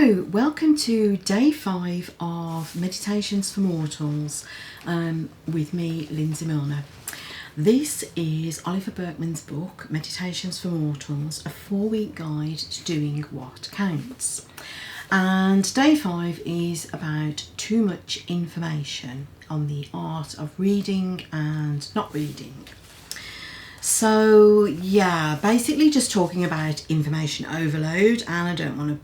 So, welcome to day 5 of Meditations for Mortals with me, Lindsay Milner. This is Oliver Burkeman's book, Meditations for Mortals, a 4-week guide to doing what counts. And day 5 is about too much information on the art of reading and not reading. So yeah, basically just talking about information overload, and I don't want to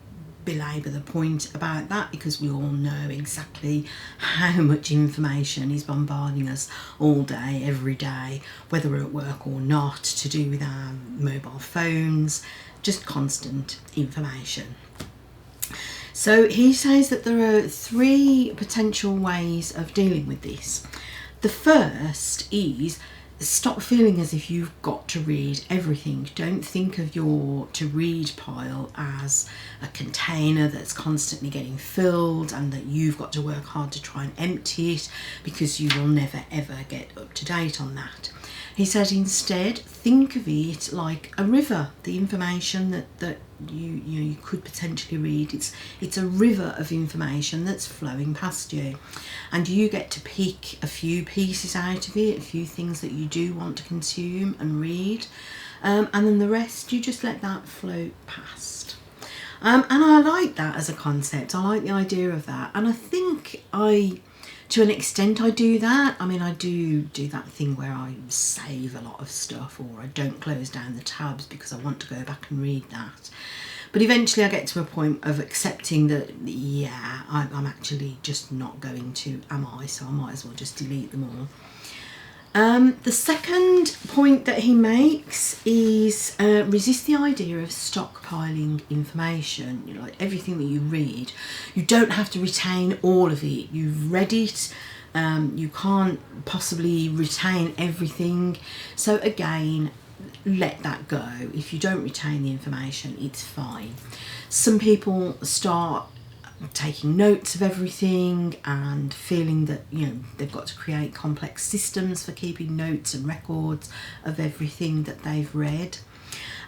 belabor the point about that because we all know exactly how much information is bombarding us all day, every day, whether we're at work or not, to do with our mobile phones, just constant information. So he says that there are 3 potential ways of dealing with this. The first is stop feeling as if you've got to read everything. Don't think of your to read pile as a container that's constantly getting filled and that you've got to work hard to try and empty it, because you will never ever get up to date on that. He said instead, think of it like a river. The information that you could potentially read, it's a river of information that's flowing past you, and you get to pick a few pieces out of it, a few things that you do want to consume and read, and then the rest you just let that float past. And I like that as a concept. I like the idea of that, and I think to an extent I do that. I mean, I do that thing where I save a lot of stuff, or I don't close down the tabs because I want to go back and read that. But eventually I get to a point of accepting that, yeah, I'm actually just not going to, am I? So I might as well just delete them all. The second point that he makes is resist the idea of stockpiling information. You know, like everything that you read, you don't have to retain all of it. You've read it, you can't possibly retain everything. So again, let that go. If you don't retain the information, it's fine. Some people start taking notes of everything and feeling that, you know, they've got to create complex systems for keeping notes and records of everything that they've read.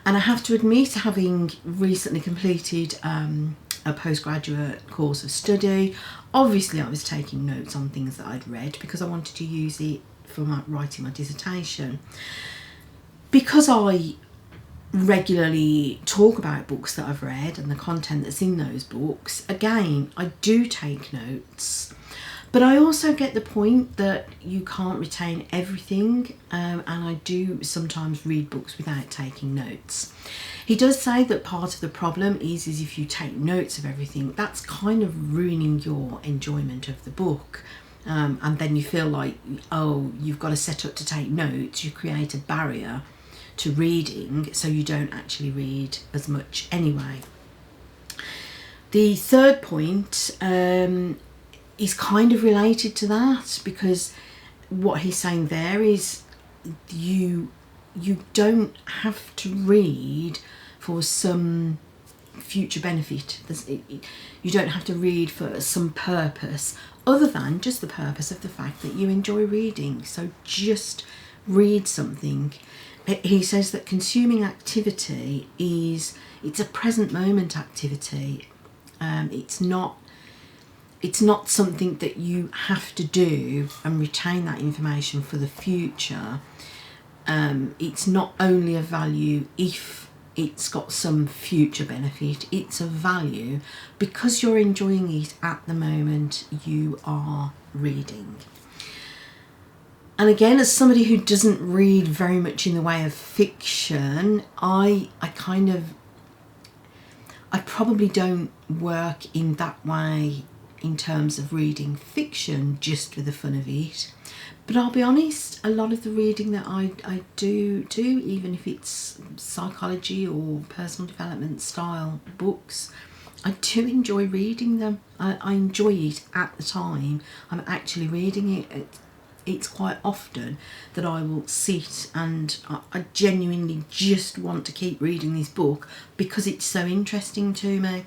And I have to admit, having recently completed a postgraduate course of study, obviously I was taking notes on things that I'd read because I wanted to use it for writing my dissertation. Because I regularly talk about books that I've read and the content that's in those books, again, I do take notes, but I also get the point that you can't retain everything, and I do sometimes read books without taking notes. He does say that part of the problem is if you take notes of everything, that's kind of ruining your enjoyment of the book. And then you feel like, oh, you've got to set up to take notes. You create a barrier to reading, so you don't actually read as much anyway. The third point is kind of related to that, because what he's saying there is you don't have to read for some future benefit. You don't have to read for some purpose other than just the purpose of the fact that you enjoy reading. So just read something. He says that consuming activity it's a present moment activity. It's not something that you have to do and retain that information for the future. It's not only a value if it's got some future benefit, it's a value because you're enjoying it at the moment you are reading. And again, as somebody who doesn't read very much in the way of fiction, I probably don't work in that way in terms of reading fiction just for the fun of it. But I'll be honest, a lot of the reading that I do, even if it's psychology or personal development style books, I do enjoy reading them. I enjoy it at the time I'm actually reading it. It's quite often that I will sit and I genuinely just want to keep reading this book because it's so interesting to me.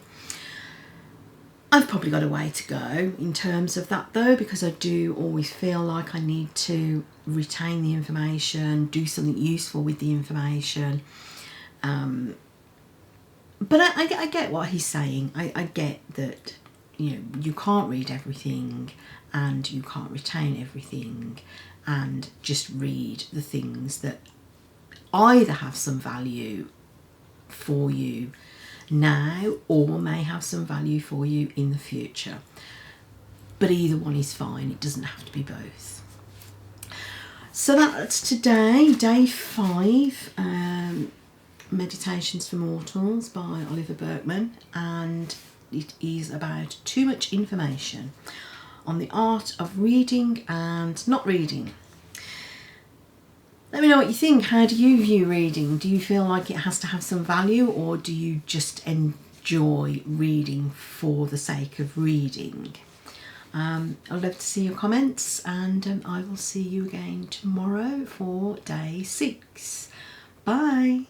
I've probably got a way to go in terms of that though, because I do always feel like I need to retain the information, do something useful with the information. But I get what he's saying. I get that, you know, you can't read everything and you can't retain everything, and just read the things that either have some value for you now or may have some value for you in the future. But either one is fine, it doesn't have to be both. So that's today, day 5, Meditations for Mortals by Oliver Burkeman, and it is about too much information on the art of reading and not reading. Let me know what you think. How do you view reading? Do you feel like it has to have some value, or do you just enjoy reading for the sake of reading? I'd love to see your comments, and I will see you again tomorrow for day 6. Bye.